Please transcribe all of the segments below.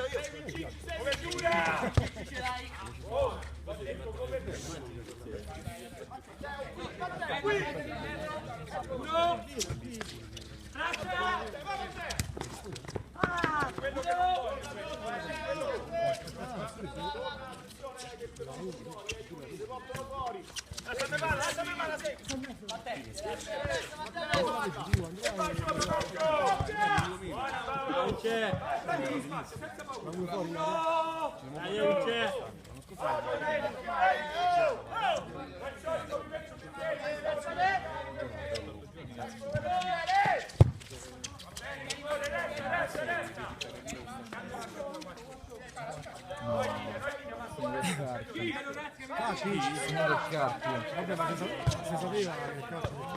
Copertura! Lasciami male, vabbè, ma si sapeva che cazzo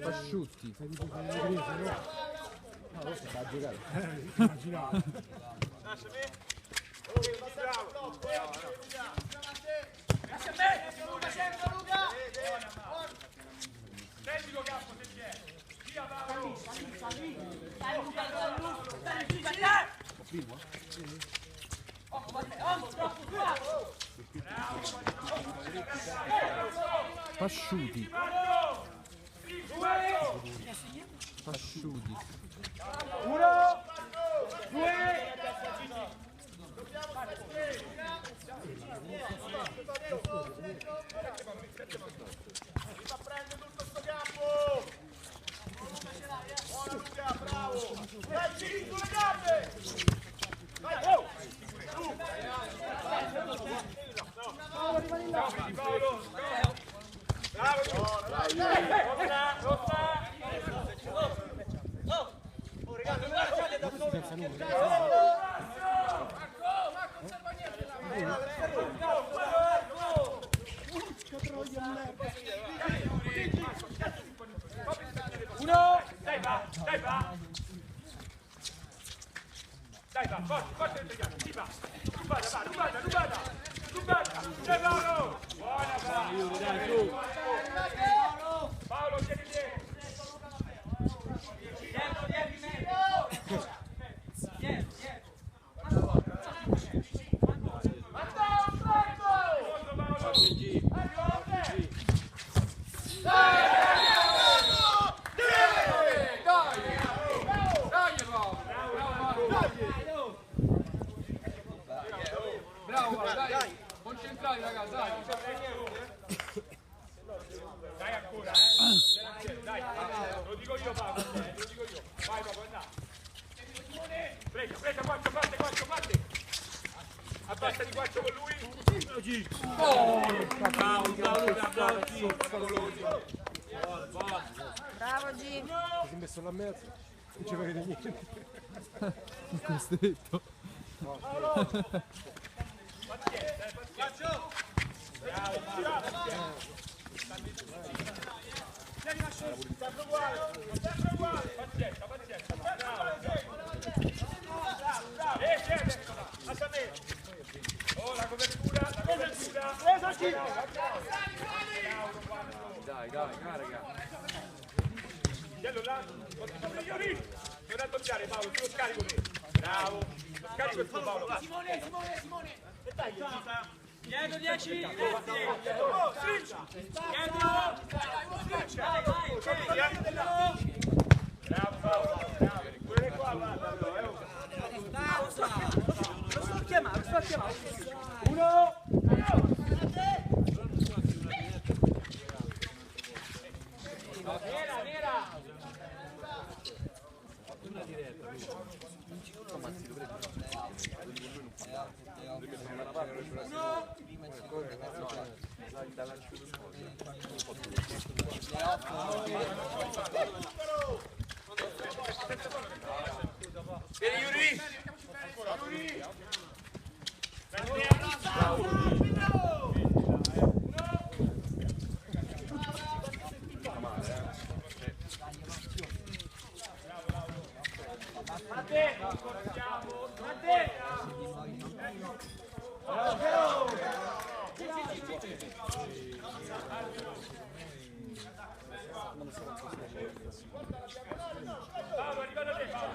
asciutti. no, questo sta a giocare. Immaginavo. Prendilo campo se c'è. Via Paolo. Pasciuti. Pasciuti. 1, 2. Sta prendendo tutto sto campo. Buona Luca, bravo. Dai, giri sulle gambe. Vai, oh. Paolo. Bravo. Rossa. Oh, ragazzi, guardate da solo. Senza numero. Uno, dai va. Dai va, forte integriamo, si va. Rubata. Dai Paolo. Buona Paolo. Dai su. Paolo, tieni dietro. Concentrati ragazzi, dai. Dai ancora, dai, lo dico io Paolo, lo dico io. Vai Paolo, andà. Presa, guarda. Abbassa di guaccio con lui. Bravo G. Si è messo là a mezzo, non ci vede niente. Costretto. Sempre uguale. Pazienza. Lascia me. Oh, la copertura. Presaci. Dai, carica. Gello là. Migliori. Non raddoppiare Paolo, tu lo scarico te. Bravo. Lo scarico il tuo Paolo, va. Simone. E dai, Dietro 10 metri! oh, switch. Bravo Paolo, bravo. Pure qua, guarda. Lo sto chiamando. Uno. Nera. Vieni Yuri! Paolo, arriva da te, Paolo.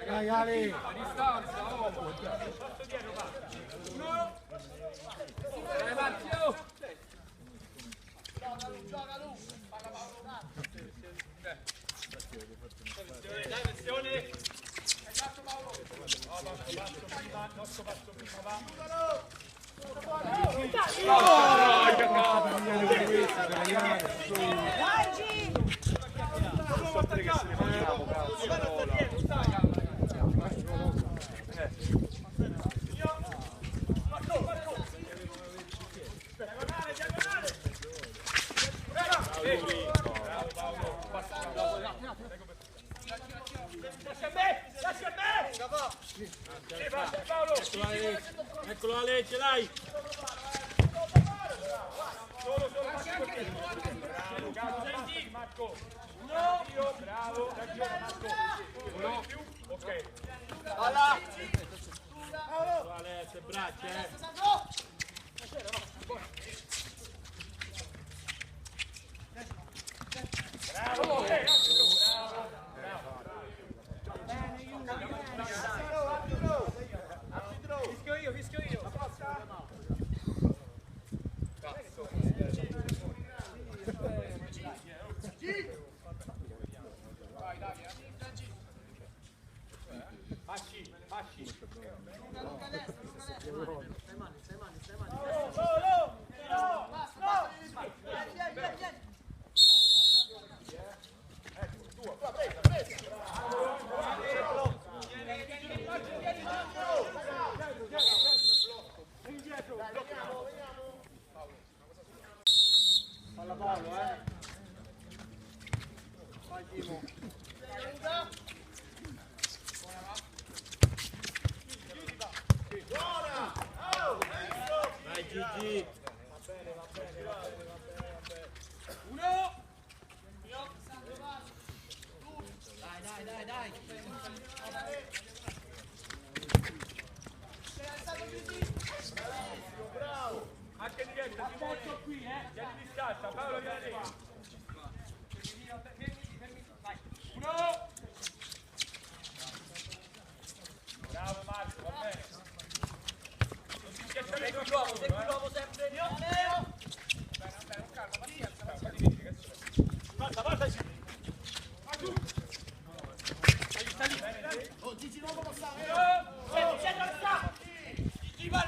Dai Ale! Distanza, oh! Passo dietro, va. Dai Marzio! Dai, attenzione. Nostro passo prima, va. Dai, G! Lascia a me! Paolo! Eccolo Ale, ce l'hai! Solo, bravo, Marco. Io, bravo, ragione Marco. Uno in più, ok. Alla! Ale, se braccia, Bravo, Fischio io! Fasci. Palla Paolo, Vai Timo. Vai Gigi. Va bene. Uno! Dai! Bravo. Anche diretta, Simone. Vieni di scalza, Paolo vieni. Uno! Bravo Marco, va bene. Non ti schiacciare Segui l'uomo sempre! Forza, Gigi non può passare! Dietro sta! Gigi va!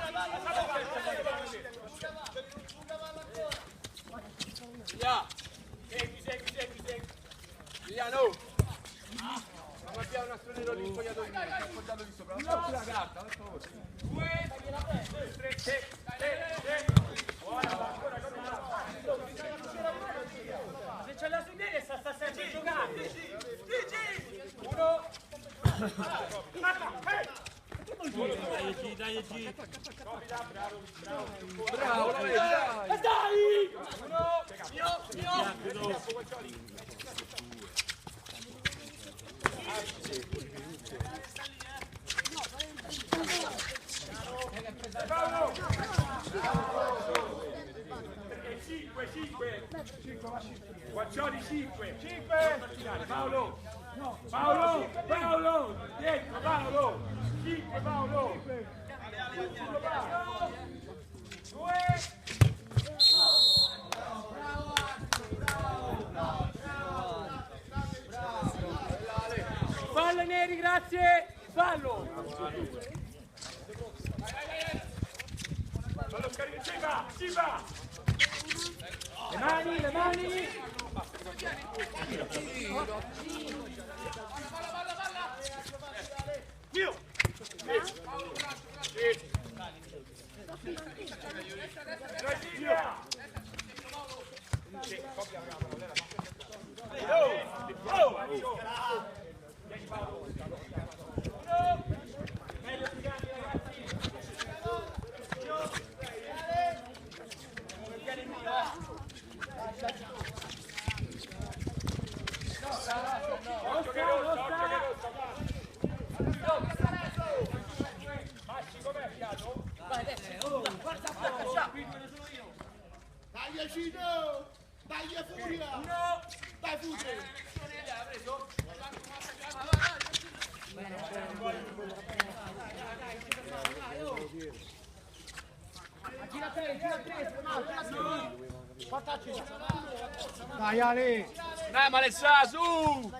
Segui! Giuliano! Ma abbiamo una strada lì spogliatoio, appoggiato lì sopra. Non la carta, per favore. 2, 3, Se c'è la sudere sta sempre giocando! Uno. Dai G. Bravo, dai! Dai! Uno! Mio! Paolo! 5. Guaccioli 5. Paolo! Dietro, Paolo! 5, Paolo! 2. Fallo Neri, grazie! Fallo! Fallo scarico, ci va! Le mani! Io! Masci, com'è fiato? Vai adesso! Forza! Dai Gigi! Dai Furia! Dai Furia! Dai Ale! Dai Malessa, su!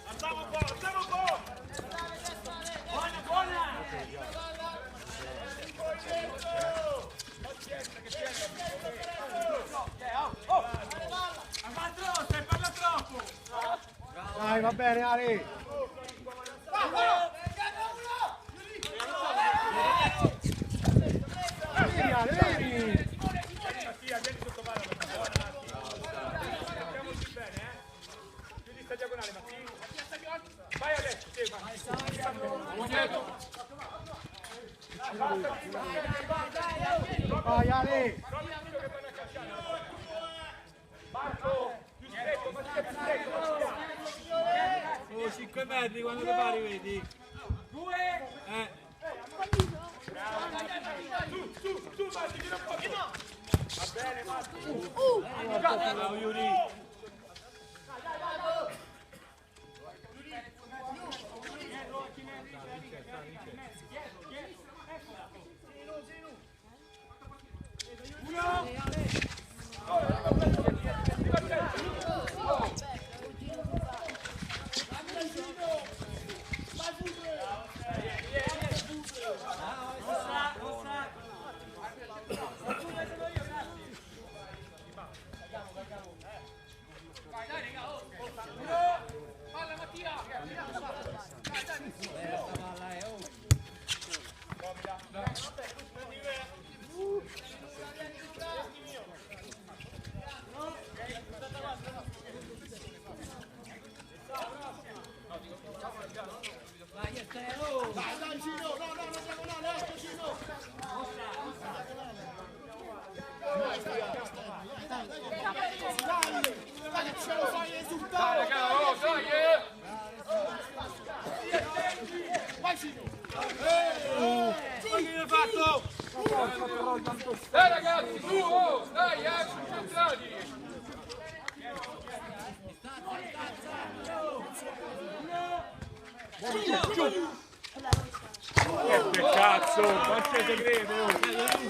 Andiamo un po', andiamo un po'! Buona, buona! Stai parla troppo! Dai, va bene Ale! Vieni Ale, vieni! Mattia, vieni sotto mano per favore. Mettiamoci bene, Chiudi sta diagonale, Mattia. Vai adesso, sì, Vai Ale! Marco, più stretto, Mattia, più stretto, Mattia. Oh, 5 metri quando ti pari, vedi? 2 Su, Marti, tira un po'. Va bene, Marco. Bravo Yuri. Dai ragazzi, su, oh, dai, concentrati! Che cazzo, quanto te crede? Bravi, bravi.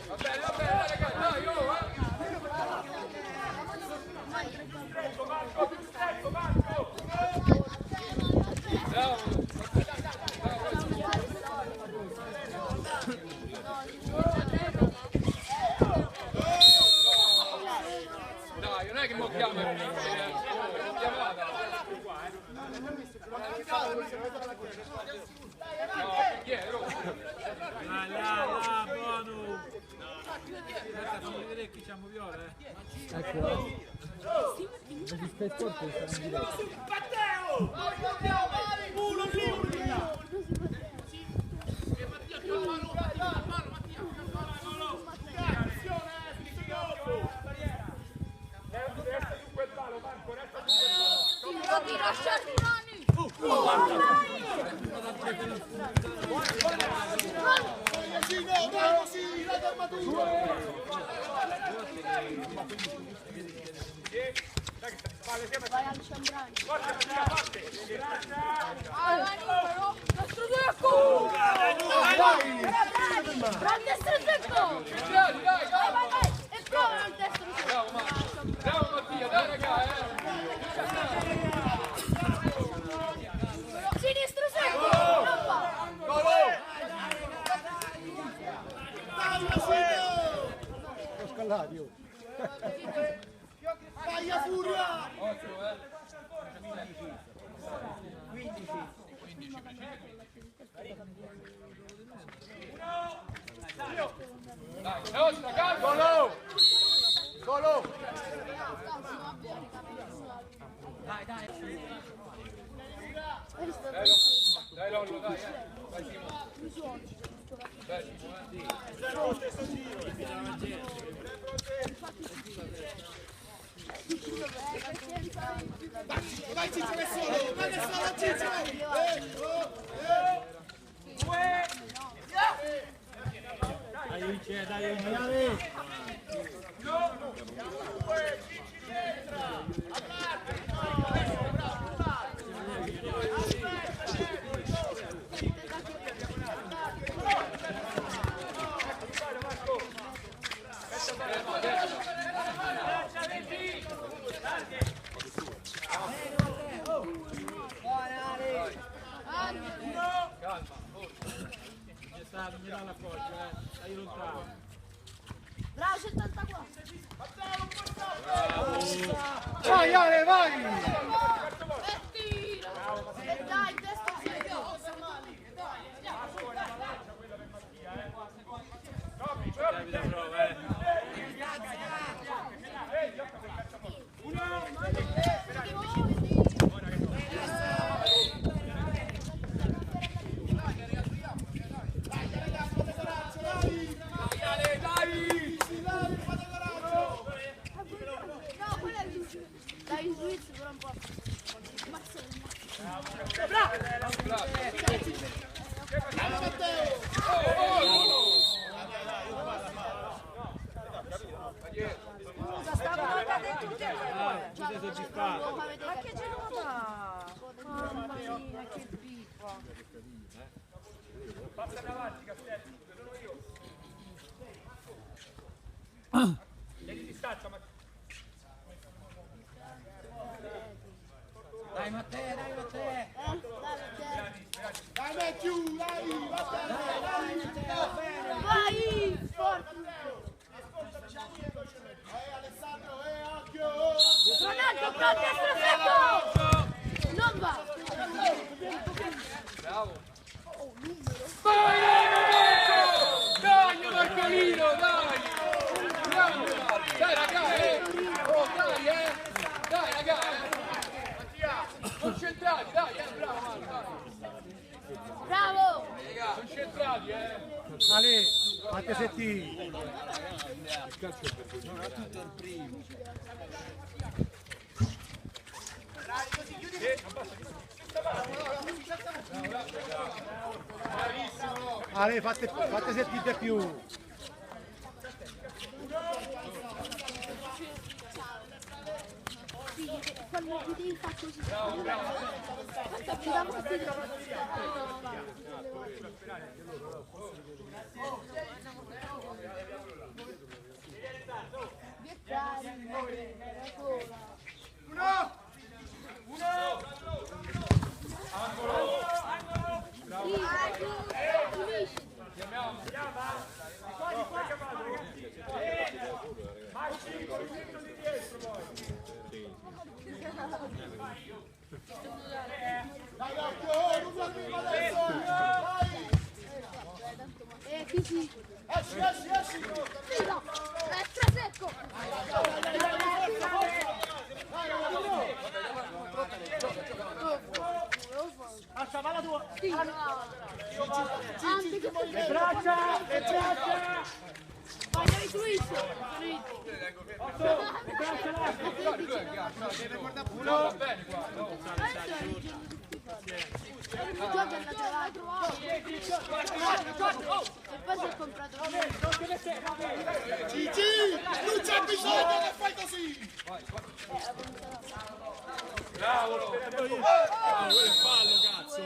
Va bene, ragazzi, dai, oh, Marco, più stretto, Marco! Bravo! Dai, non è che mo chiama chiamata. No, dietro. là, buono. Aspetta, fammi vedere chi c'ha viola, Ecco. Gli spettatori saranno diretti. Resta su quel palo, Marco, resta su quel palo. Non ti lasciarti mani. Dai così, la armatura! Dai, spalle, siamo Vai al Ciambrani. forte, Mattia, forte! Destro secco! Dai! Destro secco! Dai, dai, Vai! E prova il destro secco! bravo Marco. Bravo Mattia, dai ragazzi, Sinistro secco! Non va! Ho scallato io. Vai a Furia! Dai Lollo, dai, vai Simo. Dai Simo, Vai Ciccio che solo! Vai che solo Ciccio! Dai Vince, dai Vince. Mi dà l'appoggio, dai lontano. Bravo, 74. Vai Ale, vai! E tira. E dai, testa serio. Dai, in Svizzera però un po'. Scusa, stavano cadendo tutti e due. Sei soddisfatto? Ma che giocata! Mamma mia, che pippa! Passa davanti, Castelli, sono io. Tieni distanza, ma... Dai Matteo, dai Matteo! Dai Matthew, dai! Vai, forte. Alessandro, occhio! Ronaldo, pronto, destro secco. Non va. Bravo. Dai Marcolino, dai! Bravo! Dai raga, oh, dai, dai raga, concentrati, dai, bravo Mario, dai! Bravo. Concentrati, Ale, anche se ti... Ale, fate sentire più. Quando mi devi fare così. Ci dà fastidio. Dai occhio, non fermi adesso! Vai! Così. Esci! Tira. Destro secco. Alza, va la tua! Tira. Anche che Le braccia! vai ai Twitch. Le braccia là! uno, va bene qua, no? Gioca è andato e poi si è comprato Gigi, non c'è bisogno che fai così! Bravo! Quello è fallo, cazzo,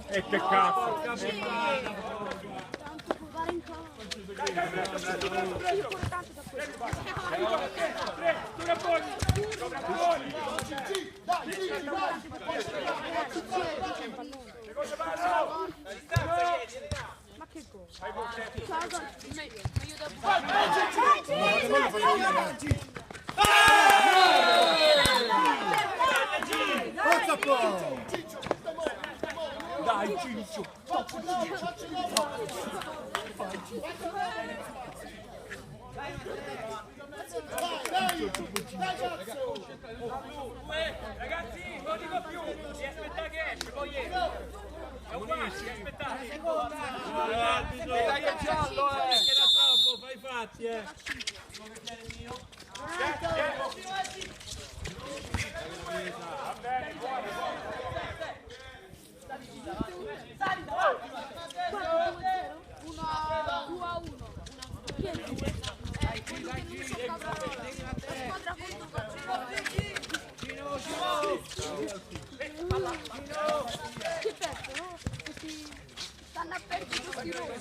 E che cazzo! tanto può dare in campo. Gigi, dai! Dai, Ciccio. Ragazzi, non dico più, si aspetta che esce, poi entra. È uguale, si aspettate. Dai il giallo, Che da troppo, fai i fatti, Che pezzo, no? Questi stanno aperti tutti loro.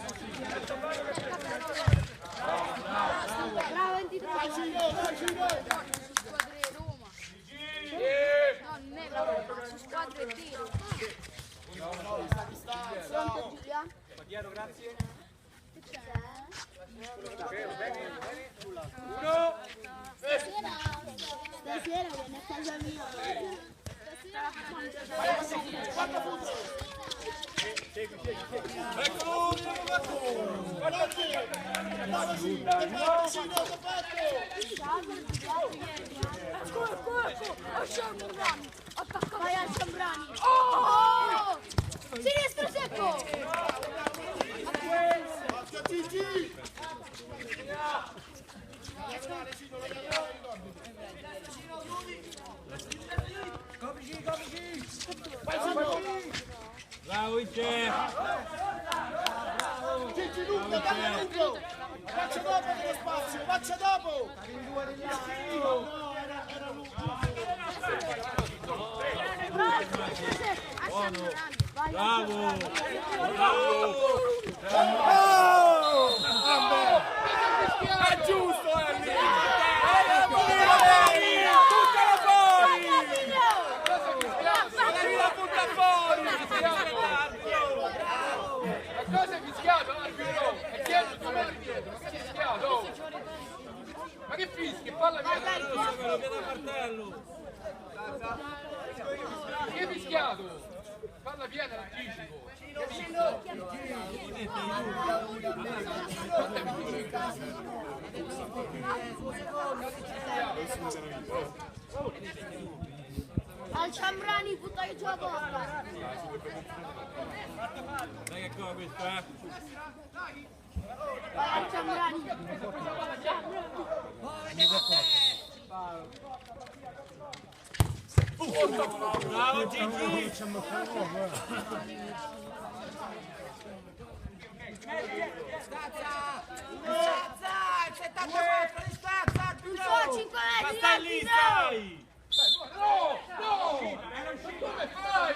Bravo, 23. Su squadre Roma. No, non è la Roma, su squadre Tiro. Pronto, Giulia? Dietro, grazie. Che c'è? Stasera viene a casa mia. Vai al Ciambrani. Oh! Sinistro secco! Bravo, Ice! Gigi Luca, dai Luca! Faccia dopo dello spazio, faccia dopo! No, era Luca. Bravo! È giusto, Ellie! Cosa è fischiato, arbitro? È dietro, tu metti dietro, ma che è fischiato? Ma che fischi? Palla via da Quello viene a martello! che è fischiato? Palla piena l'anticipo. Al Ciambrani, butta che ce la porta. Dai che qua questo, eh? Vai al Ciambrani. Bravo Gigi! Non so, 5 metri. Stai lì, stai! No! Come fai?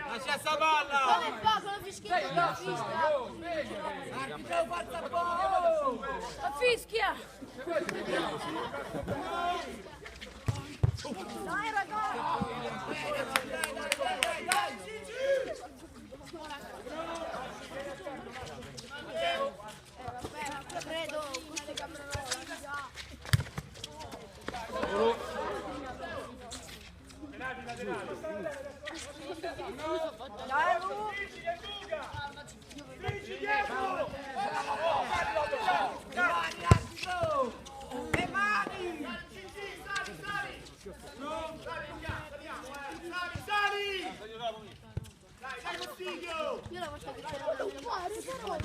Lascia sta palla! Come fa con la fischietta della pista? La fischia! Dai ragazzi! Vabbè, credo, queste camerola già. Dai, Lu! Le mani! Io la faccio che c'era un mare, però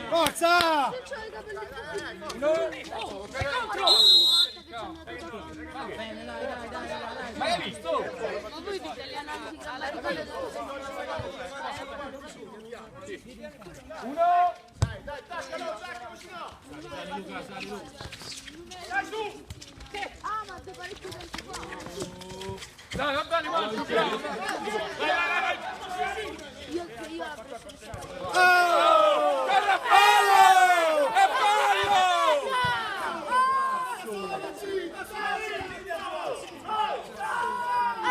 Forza! se c'ho i capelli Ma hai visto? ma voi dite le analisi grammaticali Uno! ah ma da parecchio tempo fa Dai, va bene, va più bravo! io la preferisco Guarda, fallo! È fallo!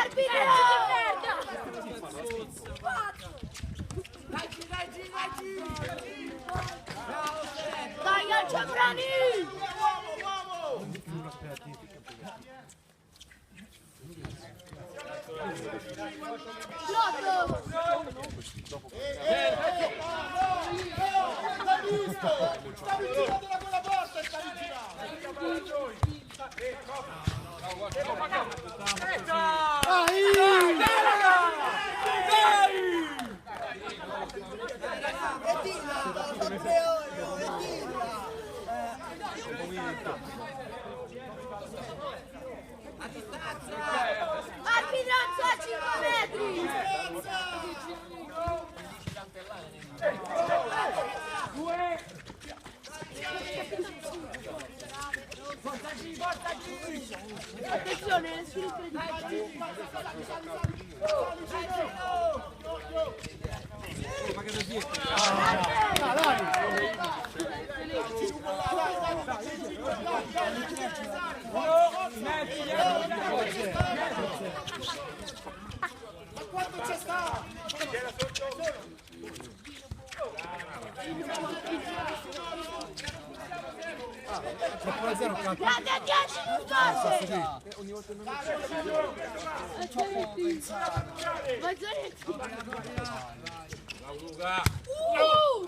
arbitro dai al Ciambrani L'hai visto? Stavi girando da quella porta e stavi girando. Arbitrazzo a 5 metri! Attenzione, il sviluppo di Ma quanto c'è sta? Troppo da zero, cazzo. grande a 10 Mazzaretti!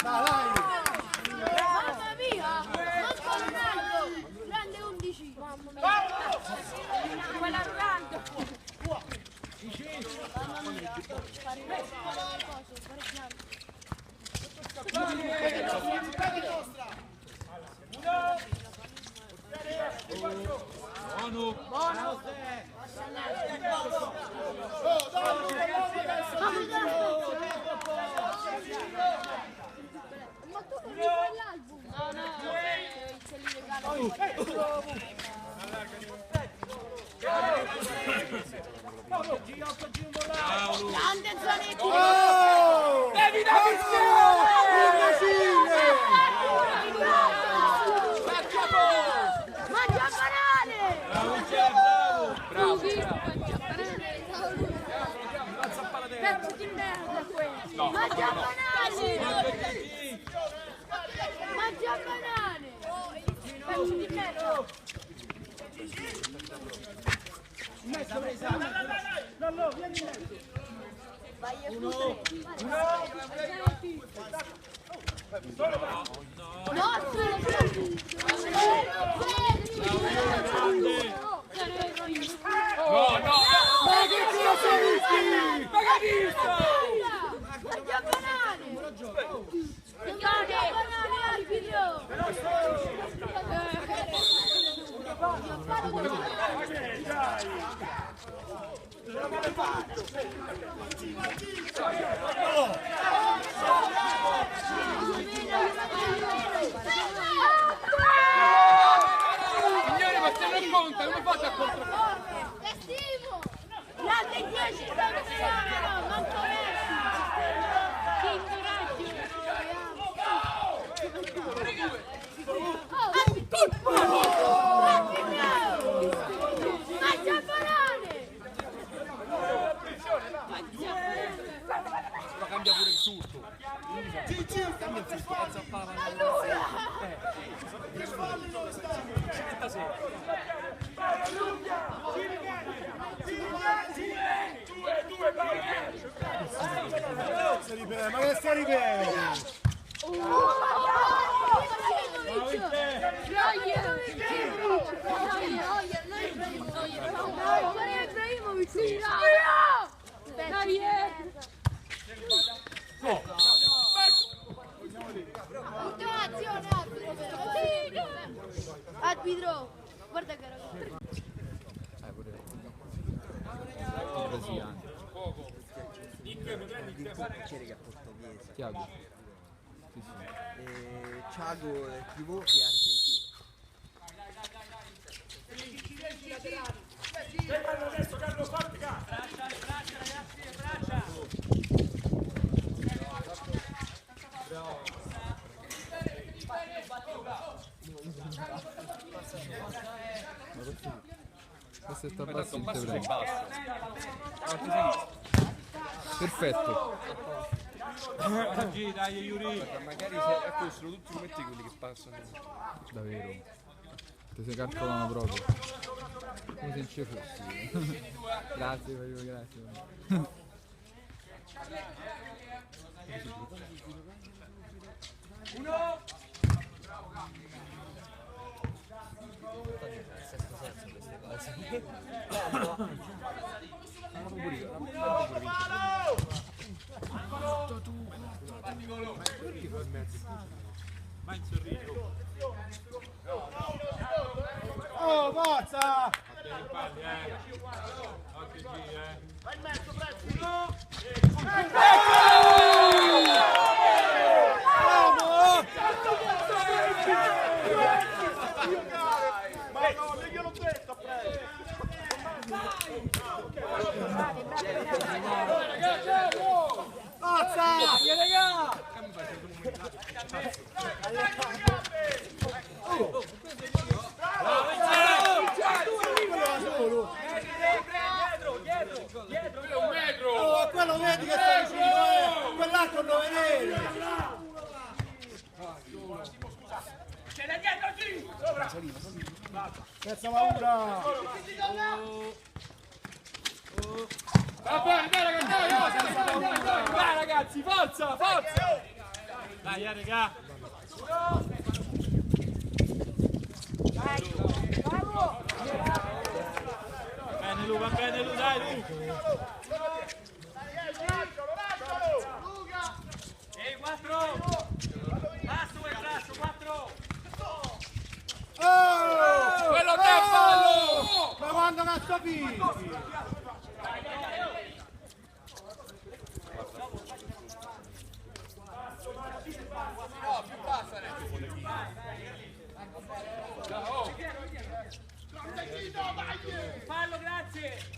Mamma mia! Manco Ronaldo! Grande 11! Quella Ronaldo! Ma tu non fai l'album? No, no, se li regalo. Grande Zanetti! Devi dare Mangia banane! Bravo! Pezzo di merda questo! Mangia banane! Mangia banane! Pezzo di merda! Vai a Mangia banane! Mangia banane, arbitro! Signore, ma se non conta, come fate a controllare? Festivo! Grande 10 campioni! Manco Messi! Quinto Mangia banane! Ma cambia pure il tutto. Allora! Ma che sta ripeto? Arbitro, guarda che era Tiago. Thiago del Pivot è argentino. Adesso Carlo Fatica! Questo sta basso il terreno. Perfetto. Dai, Yuri. Magari se ecco sono tutti fumetti quelli che passano. Davvero. Ti si calcolano proprio. Come se non ci fossi. Grazie, grazie. Uno! Vai in sorriso. Oh, forza! Occhio G, Vai in mezzo, presto! Ma no, glielo ho detto a presto! Forza! Dietro, un metro! Oh, quello vedi che sta vicino, quell'altro non lo vedere! C'è da dietro, G! Senza paura! Vai ragazzi, forza, forza! Dai, raga. Bene Lu, dai Lu. Ehi, 4! Basso e braccio, 4! Oh! Quello che è fallo! Ma quando cazzo picchi? Fallo, grazie!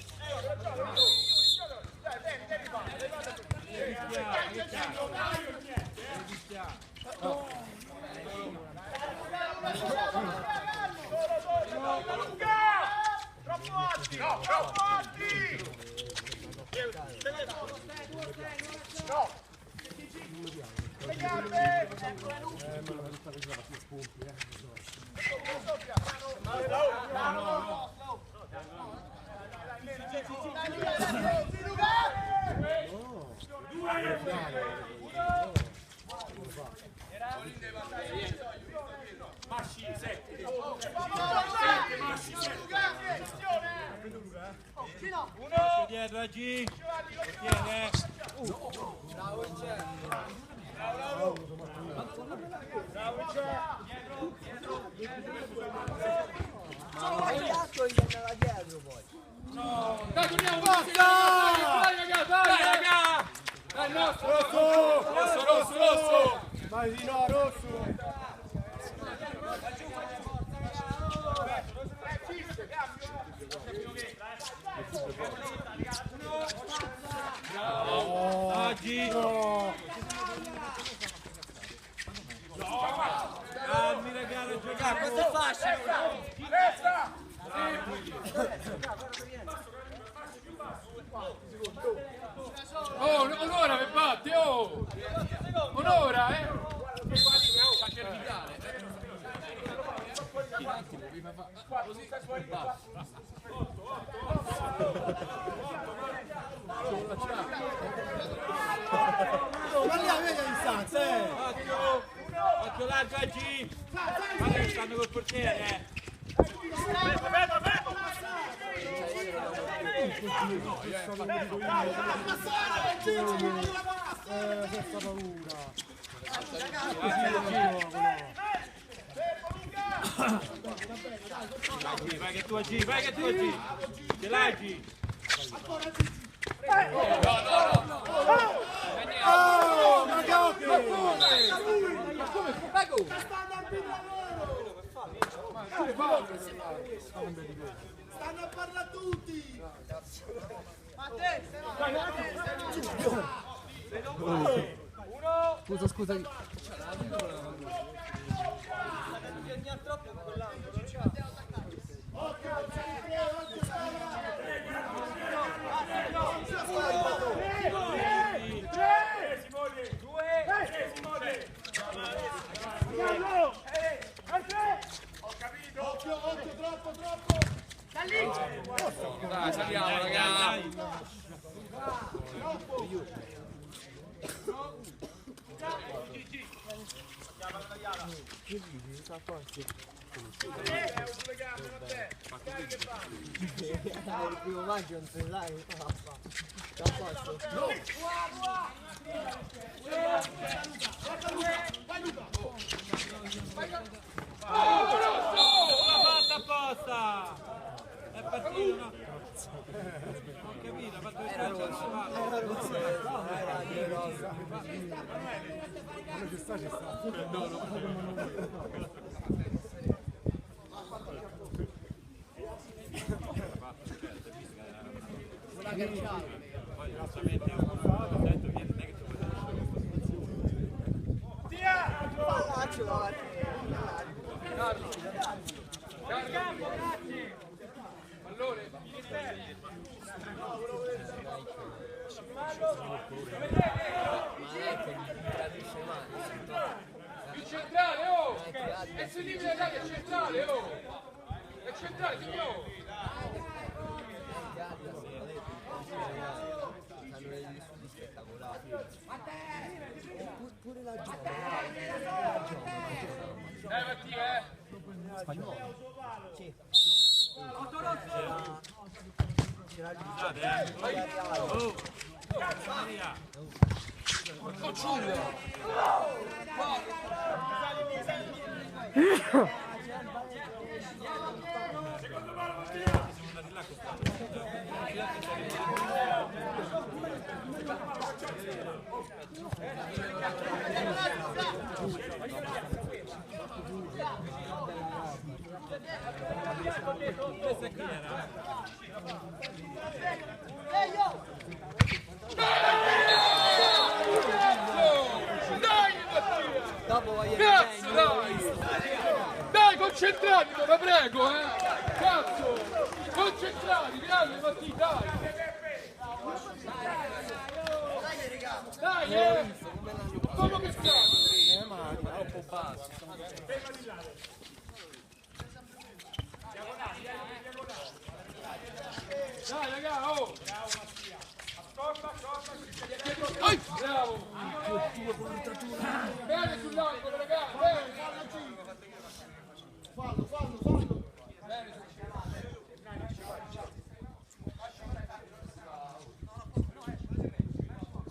Troppo alti! No, troppo alti! No! Le gambe! Masci, 7! Uno. Dietro a G. Tiene. Dai, torniamo! Dai, raga! Dai, raga! Dai, nostro! Rosso! Vai di no, rosso! Oggi. Calmi ragazzi, giocare. Questo è facile! Oh, un'ora per batte, oh! Un'ora, Ma lì avete a distanza, Occhio largo a G. Ma che stanno col portiere, senza paura! Vai che tu a G, vai che tu a G. Ce l'hai G. Oh, ma giochi! Stanno a parlare tutti! Scusa. Ho capito! Il primo maggio non se l'hai fatto. L'ha fatta apposta! È partito, no? Ho capito, ha fatto il calcio. Quello ci sta, ci sta. Il centrale, oh! È sul limite dell'area, è centrale, oh! È centrale, signore! Hanno degli studi spettacolari. Pure la gioca. Mattia, Spagnolo. Sì. cazzo, dai! Dai, concentrati, te prego, Cazzo! Concentrati, grande Mattia, dai! Dai, come che stai? Ma è un po' basso. Dai, raga, oh! Bravo! Bene sull'angolo, raga, bene! Fallo! Bene.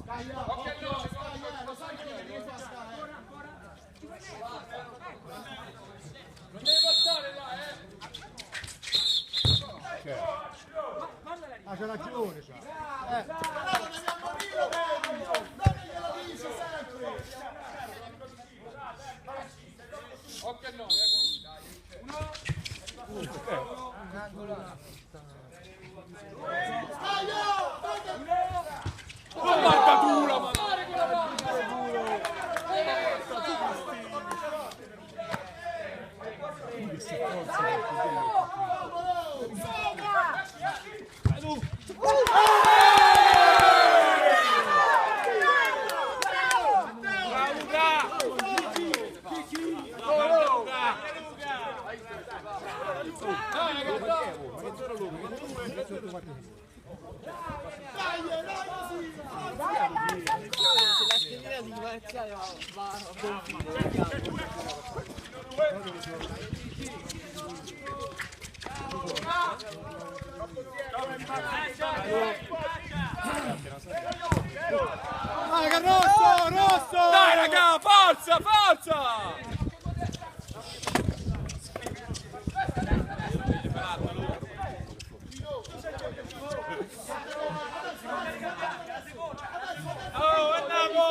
Ok, lo sai che devi fare. Non devi passare là, Ah, c'è la chione, c'ha. Ok, no, marcatura, ma fare quella Se la schedina di marziale va a buon fine. Rosso! Dai, raga, forza! Oh, andiamo!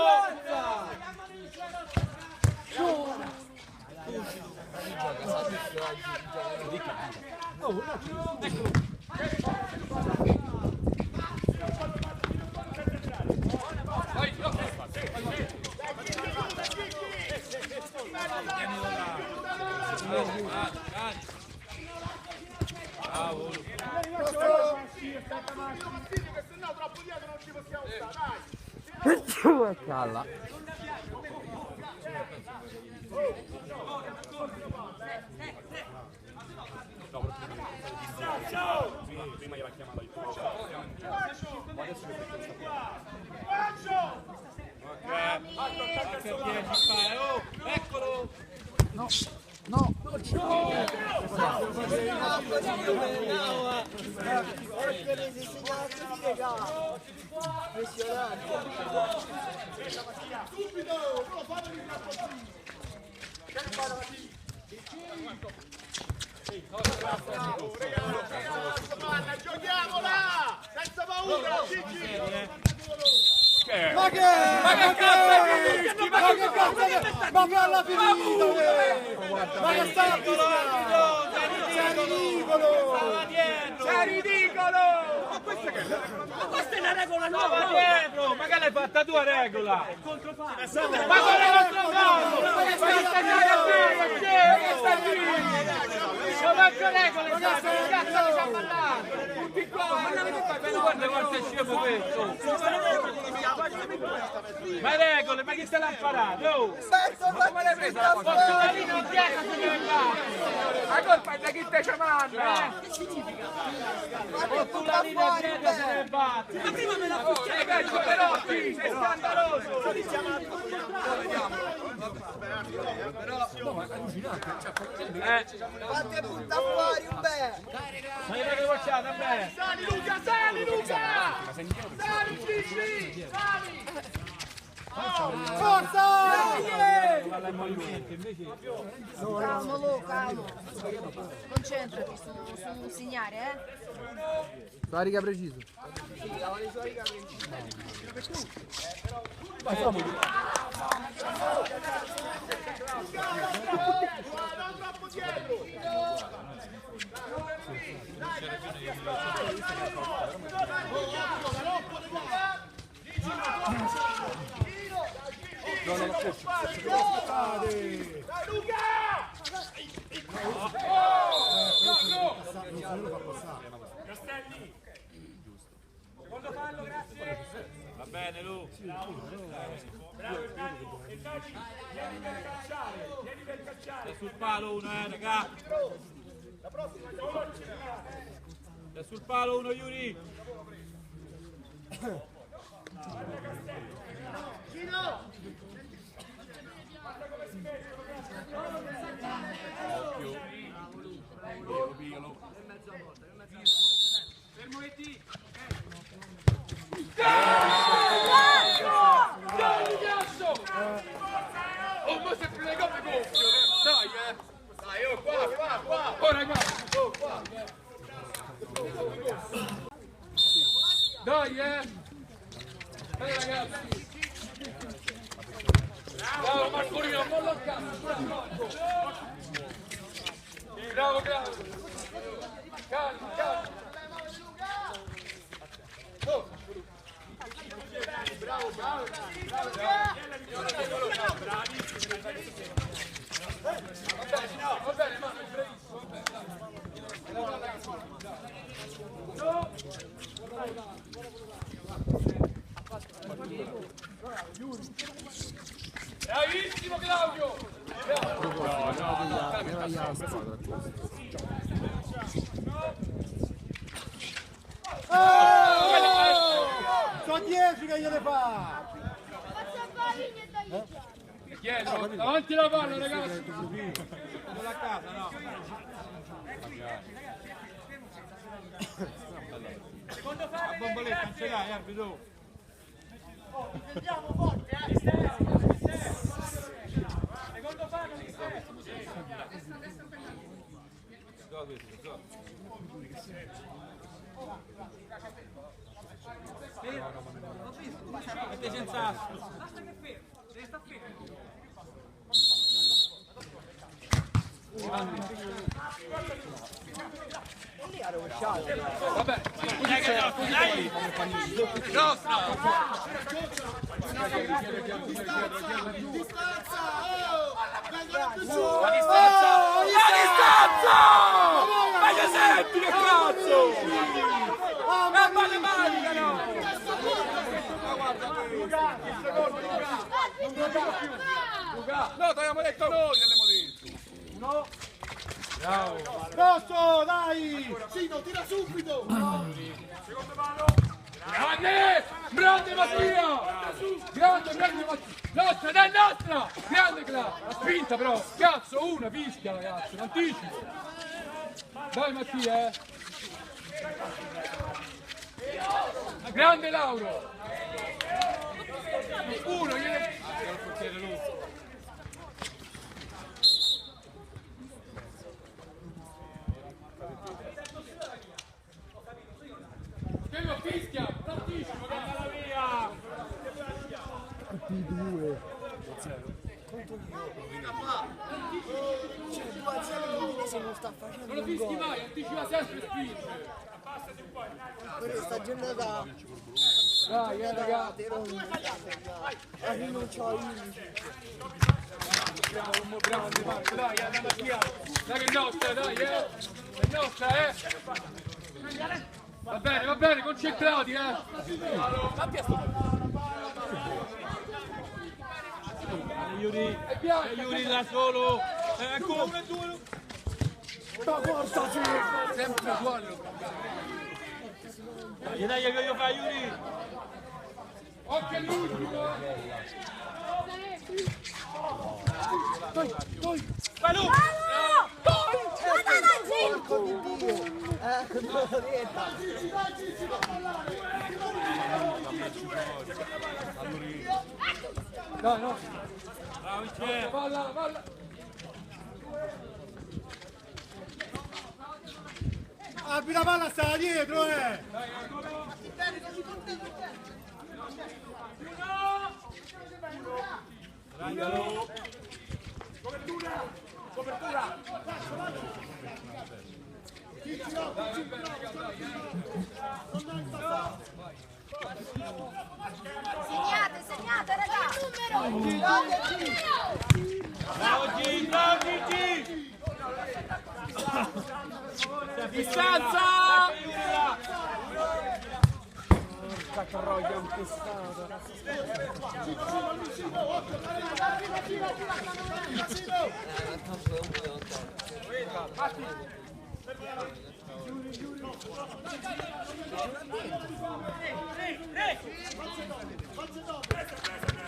Calla. Prima gliela chiamava il adesso le faccio sta Eccolo! No, no! Subito! Non lo fanno di giochiamola! Senza paura! Ma che cazzo? Ma che alla finita! Ma che sta ridicolo! Sei ridicolo! Ma questa è una regola nuova! Ma dietro! Ma che l'hai fatta tua regola? Ma Controfano! non è controfano! Ma che stai facendo? Ma che regole stai? Che cazzo mi sta parlando? Tutti qua! Ma guarda quanto è scemo questo! Ma regole, ma chi se l'ha imparato? Oh! Ma come l'hai presa la Portogalino dietro se deve fare! La colpa è da chi te ci manda! Che significa? Portogalino dietro se deve battere! Ma prima me la puoi peggio Perotti! Sei scandaloso! Fate butta fuori un bel! Ma io che facciate a me? Sali Luca! Sali Luca! Sali Gigi! Sali! Forza! Calmo, calmo. Concentrati su un segnare, Sulla riga preciso. Non troppo dietro! Dai Luca! Castelli! Secondo fallo, grazie! Va bene, Lu. Bravo Enrico! E Dani, vieni per cacciare! Vieni per cacciare! È sul palo uno, raga. La prossima solo ci sarà! È sul palo uno, Yuri. Gino! Fermo e ti! Dai, cazzo! Oh, ma se più le gomme gonfio! Dai, Dai, oh, qua! Oh, ragazzi! Oh, qua! Dai, ragazzi! Bravo, Marcolino, mollo il cazzo! Bravo! Calma! Oh! Bravo! Va bene, ma è bravissimo. Bravissimo Claudio! Sono 10 che gliele fa! Dietro, davanti la palla ragazzi! Non a casa, no. Secondo La fallo! bomboletta non ce l'hai, arbitro. Andiamo forte, Secondo fallo! Mette senza asso. Basta che fermo! Devi star fermo! Vabbè, Dai! distanza! Vengono più su! La distanza! Ma che senti che cazzo? Ma male magica, no? no, t'abbiamo detto noi che l'abbiamo detto! Rosso, dai! Gino, tira subito! Secondo palo! Grande! Grande Mattia! Grande Mattia! Nostra, dai, nostra! Grande Cla! La spinta però! Cazzo, una fischia ragazzi, anticipo! Dai Mattia, Grande Lauro! Uno, gliene... Che lo fischia! Tantissimo! Andala via! P2. Non lo fischi mai, anticipa sempre spinge! Questa giornata Dai, ragazzi! non c'ho io. Grande Marco, dai, andiamo via! Dai che è nostra, dai, È nostra, Va bene, concentrati, Yuri da solo. Ecco, sempre uguale. dai che io fa Yuri. Occhio all'ultimo! Vai Lu! Dai, no! Palla! Arbitra palla sta dietro, Copertura! Segnate raga! Bravo Gigi! Distanza! Caccarroglio impestato.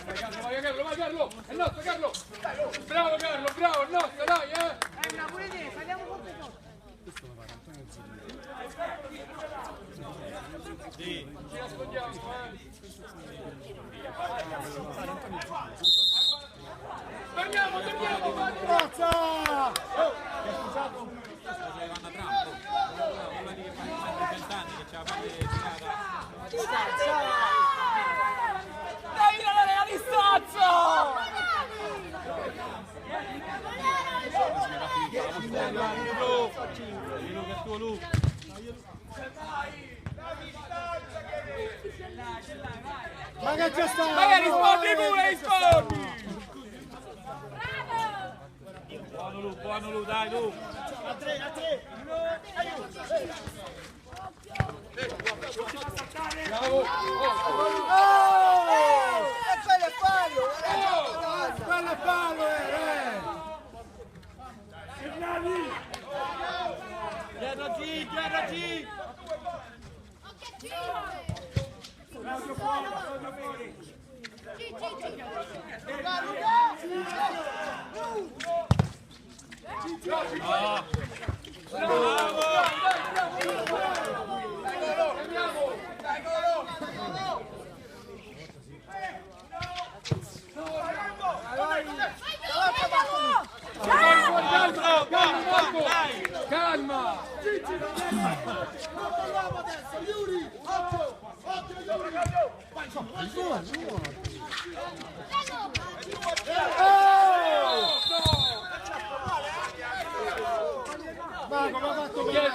Vai Carlo! È nostro Carlo! Bravo Carlo, bravo, è nostro, dai, È una buona idea, saliamo con te. Ci nascondiamo, Torniamo, vai! Forza! Dai la distanza! Ma che c'è sta? Magari rispondi pure, rispondi! Buono Lu, dai Lu! A tre! Bravo! E quello è fallo! Quello è fallo, Dietro G! Calma! Controlliamo adesso, Yuri! Occhio Yuri! Ma come ha fatto Chiedi!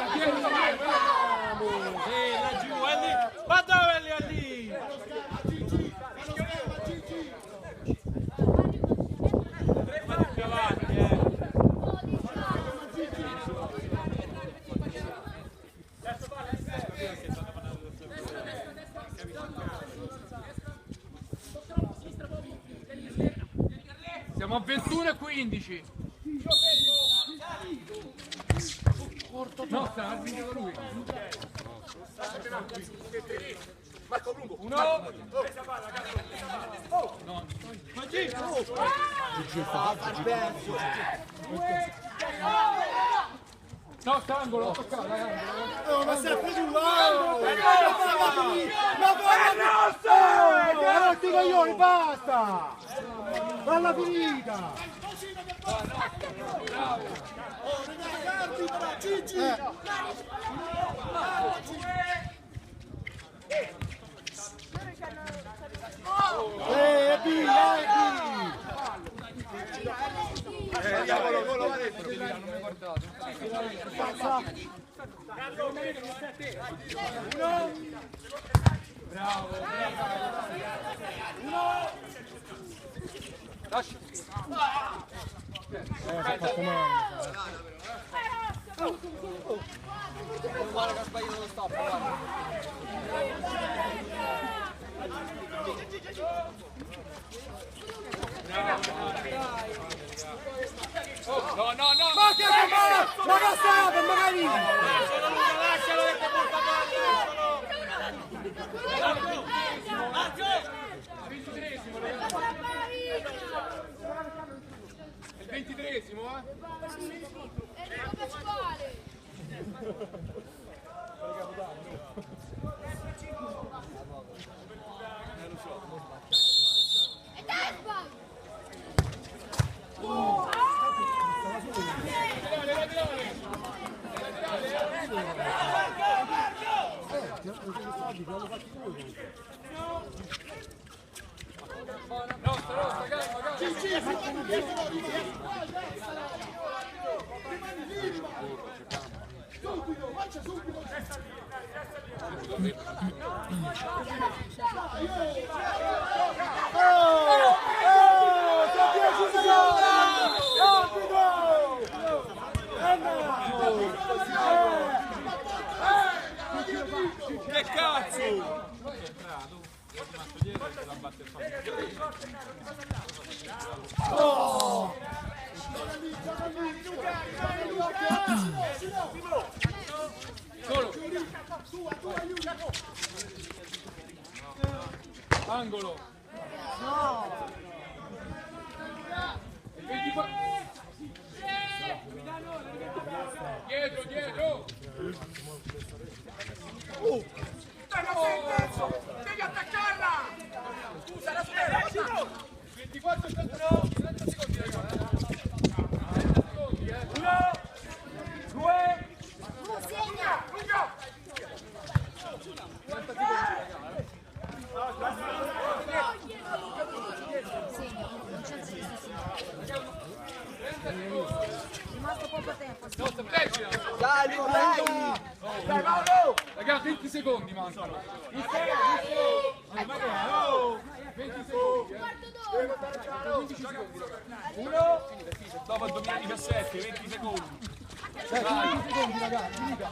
Laggiù, è lì! Ma dove è lì? Più avanti, Siamo a 21:15. No, sta arbitrando lui. Marco Lungo! No, sta angolo, l'ho toccato, dai, angolo. Ma sempre tu, ma rotti i coglioni, basta! Palla finita! Gigi! Diavolo, gol va dentro! Bravo, lascia. Guarda che ha sbagliato lo stop, guarda. No, no, no! Ma che fa? Ma che sta? Magari! Lascialo che ti porta Il 23esimo, eh? Enrico Pasquale. E Tesba! Rossa, calma. Subito, faccia subito! Che cazzo! Solo. Angolo. No! Il 24. Dietro, dietro. Devi attaccarla! Scusa, la spera! 24 30 secondi, ragazzi. 30 secondi, 1, 2, Segna! 40 secondi, ragazzi. Segna, non c'è senso. Rimasto poco tempo. No, sta preggia. Dai, dai! dai Paolo! Ragazzi, 20 secondi mancano. 20 secondi, Quarto d'ora! 15 secondi, ragazzi. 1, dopo il 2017, 20 secondi. 20 secondi, ragazzi, mica!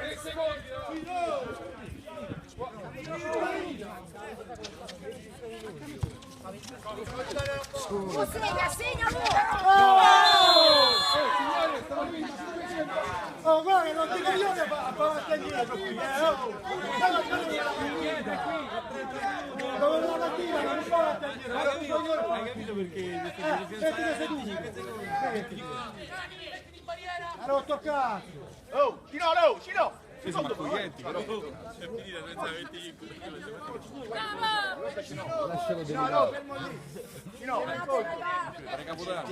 3 secondi, ragazzi. Segna, Signore, stavo vincendo. Oh, guarda, non ti coglione a parte dietro qui, dove non la tira, non può andare dietro. Hai capito perché? Mettile seduti. Ha rotto il cazzo. Oh, Cino, Cino! Siamo accoglienti, però. Lascialo delirare. No, fermo lì. Cino, Fare Capodanno.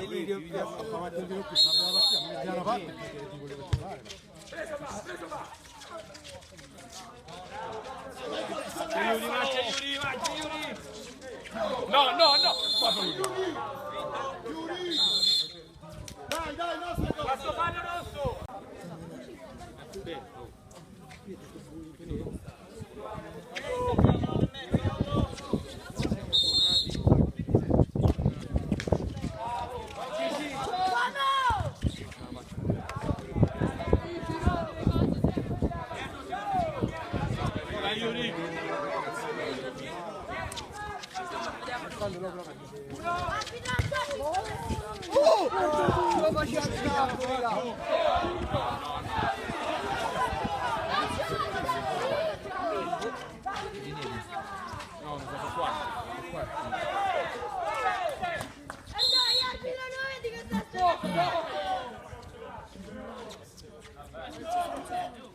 No, no, no! Dai, dai, nostro! Passo fallo rosso!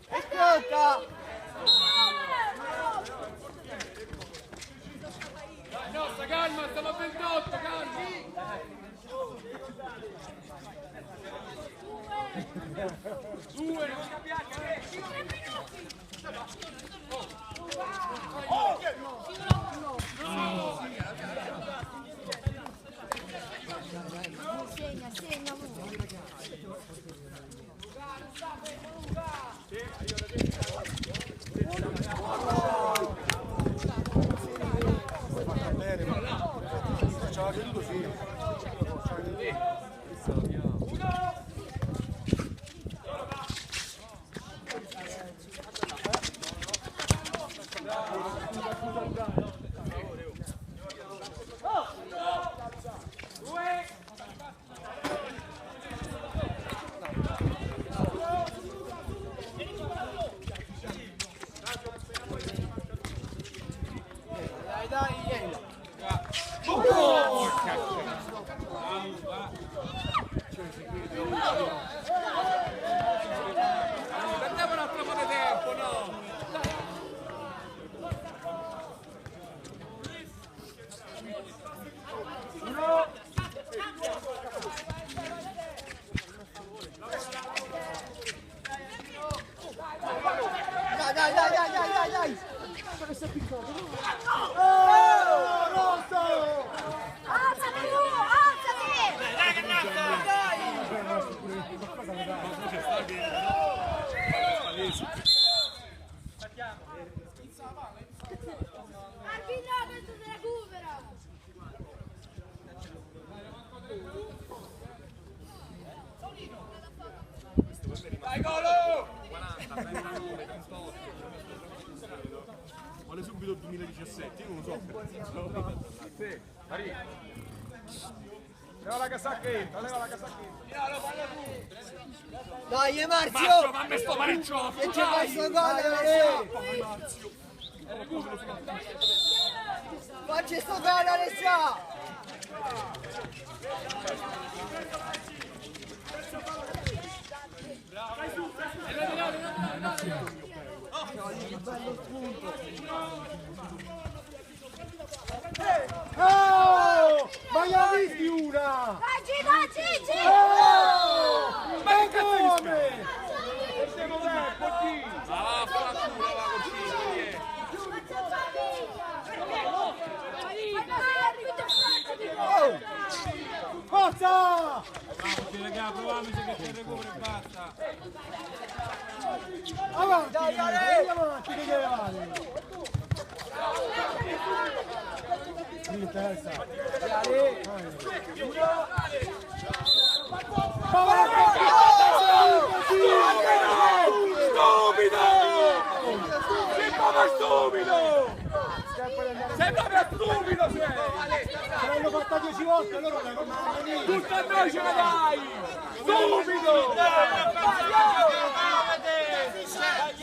Ascolta! No, sta calma, stiamo a 28, calma! Due, non cambiare, Segna. Facciamo creduto sì. Dai, vieni! Perdiamo un altro po' di tempo, no? Dai! Rosso! Alzati tu, alzati! Dai, che nasco! Arbitro, questo si recupera! Dai, golo! Vuole subito il 2017, io non lo so. Sì, arriva. Leva la casacchetta, leva la casacchetta. Dai, Marzio! Marzio, fammi sto parecchio! E c'è questo gol, Facci sto gol, Alessio! Oh! Ma gli ha visti una! Dai, Gigi! Ma come? Ah, fa la cura, va così! Forza! Proviamoci che ti recuperi e basta! Avanti! Dai, avanti, che deve fare? Sì, terza. Stupido! Sei proprio stupido, Ce l'hanno fatta 10 volte, loro la comandano lì. Tutta a noi ce la dai! Stupido!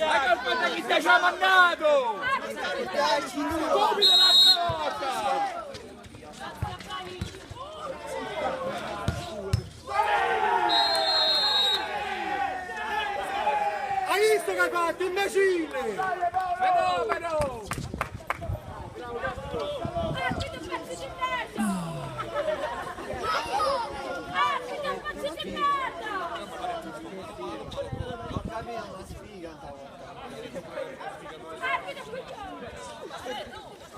La colpa è di chi ci ha mandato! Stupido l'altra volta! Hai visto che hai fatto, imbecille? Fenomeno! Arbitro, pezzo di merda! Arbitro, pezzo di merda! Arbitro,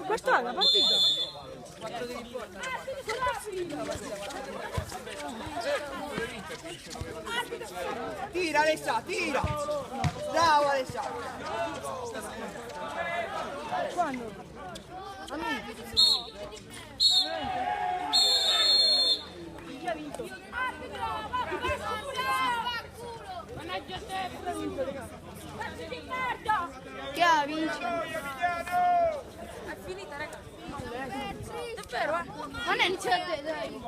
Questa è la partita. Tira, Alessio, tira! Bravo, Alessio! Quando? Chi ha vinto? Che ha vinto? È finita, raga. Davvero, eh? Non è iniziato, dai.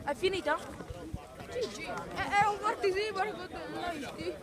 È finita? È un partitino, l'hai visti?